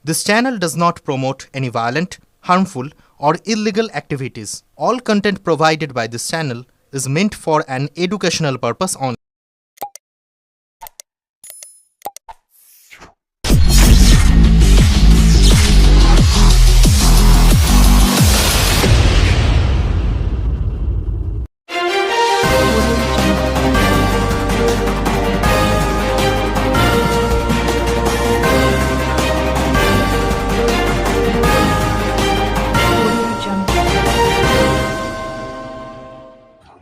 This channel does not promote any violent, harmful, or illegal activities. All content provided by this channel is meant for an educational purpose only.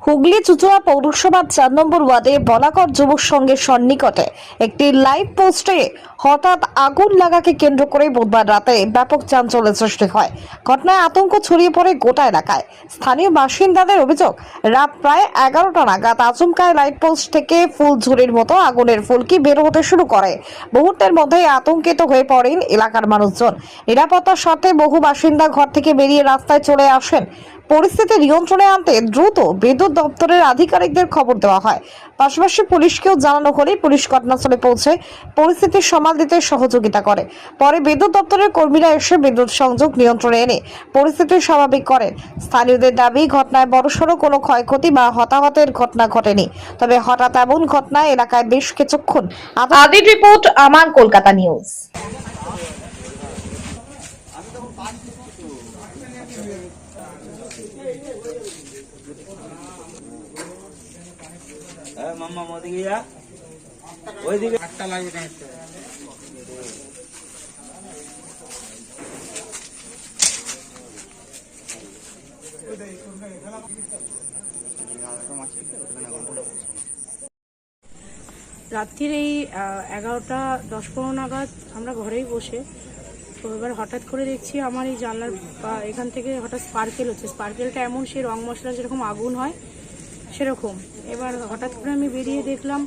Hooghly Chuchura পৌরসভার 4 নম্বর ওয়ার্ডে বলাকর যুব সংঘের সন্নিকটে একটি live পোস্টে হঠাৎ আগুন লাগাকে কেন্দ্র করে বুধবার রাতে ব্যাপক চাঞ্চল্যের সৃষ্টি হয়। ঘটনায় আতঙ্ক ছড়িয়ে পড়ে গোটা এলাকায়। স্থানীয় বাসিন্দাদের অভিযোগ, রাত প্রায় 11টা নাগাদ আচমকায় লাইট পোস্ট থেকে ফুলঝুরির মতো আগুনের ফুলকি বের হতে শুরু করে। মুহূর্তের মধ্যেই আতঙ্কিত হয়ে পড়েন এলাকার মানুষজন। নিরাপত্তার স্বার্থে বহু বাসিন্দা ঘর থেকে বেরিয়ে রাস্তায় চলে আসেন। পরিস্থিতি নিয়ন্ত্রণে আনতে দ্রুত বিদ্যুৎ দপ্তরের আধিকারিকদের খবর দেওয়া হয়। পাশাপাশি পুলিশকেও জানানো হলে পুলিশ ঘটনাস্থলে পৌঁছে পরিস্থিতি সামাল দিতে সহযোগিতা করে। পরে বিদ্যুৎ দপ্তরের কর্মীরা এসে বিদ্যুৎ সংযোগ নিয়ন্ত্রণে এনে পরিস্থিতি স্বাভাবিক করেন। স্থানীয়দের দাবি, ঘটনায় বড়সড় কোনো ক্ষয়ক্ষতি বা হতাহতের ঘটনা ঘটেনি। তবে হঠাৎ এমন ঘটনায় এলাকায় বেশ কিছুক্ষণ আদির রিপোর্ট, আমার কলকাতা নিউজ। মাম্মা ওদিকে যা, ওইদিকে একটা লাগবে না। রাত্রির এই 11টা 10-15 নাগাদ আমরা ঘরেই বসে, তো এবার হঠাৎ করে দেখছি আমার এই জানলার এখান থেকে হঠাৎ স্পার্কেল হচ্ছে। স্পার্কেলটা এমন, সেই রং মশলা যেরকম আগুন হয় সেরকম। এবার হঠাৎ করে আমি বেরিয়ে দেখলাম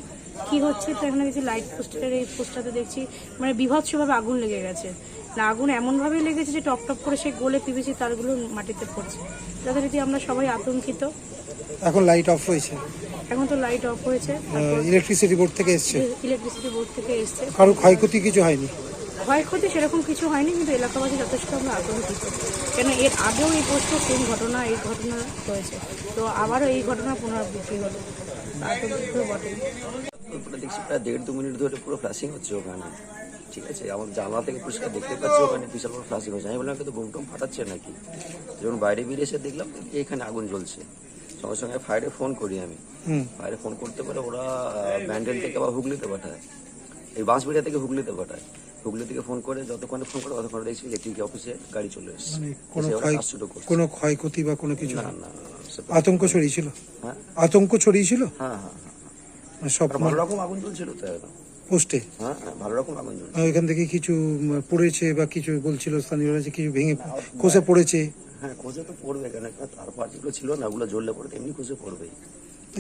কি হচ্ছে, তো এখানে দেখছি লাইট পোস্টের এই পোস্টটাতে দেখছি মানে বিভৎসভাবে আগুন লেগে গেছে। না, আগুন এমনভাবে লেগেছে যে টপ টপ করে সে গলে পিভিসি তারগুলো মাটিতে পড়ছে। যথারীতি আমরা সবাই আতঙ্কিত। এখন লাইট অফ হয়েছে? এখন তো লাইট অফ হয়েছে। ইলেকট্রিসিটি বোর্ড থেকে এসছে? ইলেকট্রিসিটি বোর্ড থেকে এসছে। কারো ক্ষয়ক্ষতি কিছু হয়নি? ক্ষয়ক্ষতি সেরকম কিছু হয়নি, কিন্তু এলাকাবাসী যথেষ্ট আমরা আতঙ্কিত। কেন এর আগেও এই পোস্টে সেম ঘটনা, এই ঘটনা হয়েছে, তো আবারও এই ঘটনার পুনরাবৃত্তি হলো। আতঙ্কিত বটে। দেখছি প্রায় 1.5-2 মিনিট ধরে পুরো ফ্ল্যাশিং হচ্ছে ওখানে। ঠিক আছে, আমার জানলা থেকে পরিষ্কার দেখতে পাচ্ছি ওখানে বিশাল বড় ফ্ল্যাশিং হচ্ছে। আমি বললাম কিন্তু বুমটুম ফাটাচ্ছে নাকি। যখন বাইরে বেরিয়ে এসে দেখলাম এখানে আগুন জ্বলছে, সঙ্গে সঙ্গে ফায়ারে ফোন করি আমি। ফায়ারে ফোন করতে পারে ওরা ব্যান্ডেল থেকে আবার হুগলিতে পাঠায়, এই বাঁশবেড়িয়া থেকে হুগলিতে পাঠায়। হুগলি থেকে ফোন করে যতক্ষণে ফোন করে ততক্ষণে দেখছি ইলেকট্রিক অফিসে গাড়ি চলে এসেছে। কোনো ক্ষয়ক্ষতি বা কোনো কিছু? না না, আতঙ্ক ছড়িয়েছিল? হ্যাঁ, আতঙ্ক ছড়িয়েছিল। হ্যাঁ হ্যাঁ, সব ভালো রকম আগুন জ্বলছিল তো পোস্টে। হ্যাঁ, ভালো রকম আগুন জ্বলছিল। এখান থেকে কিছু পড়েছে বা কিছু বলছিল স্থানীয়রা যে কিছু ভেঙে খসে পড়েছে? হ্যাঁ, খসে তো পড়বে, কেন তার পার্টিগুলো ছিল না, ওগুলো জ্বললে পড়ে এমনি খসে পড়বেই।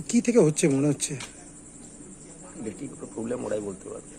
কি থেকে হচ্ছে মনে হচ্ছে? ইলেকট্রিক প্রবলেম ওরাই বলতে পারবে।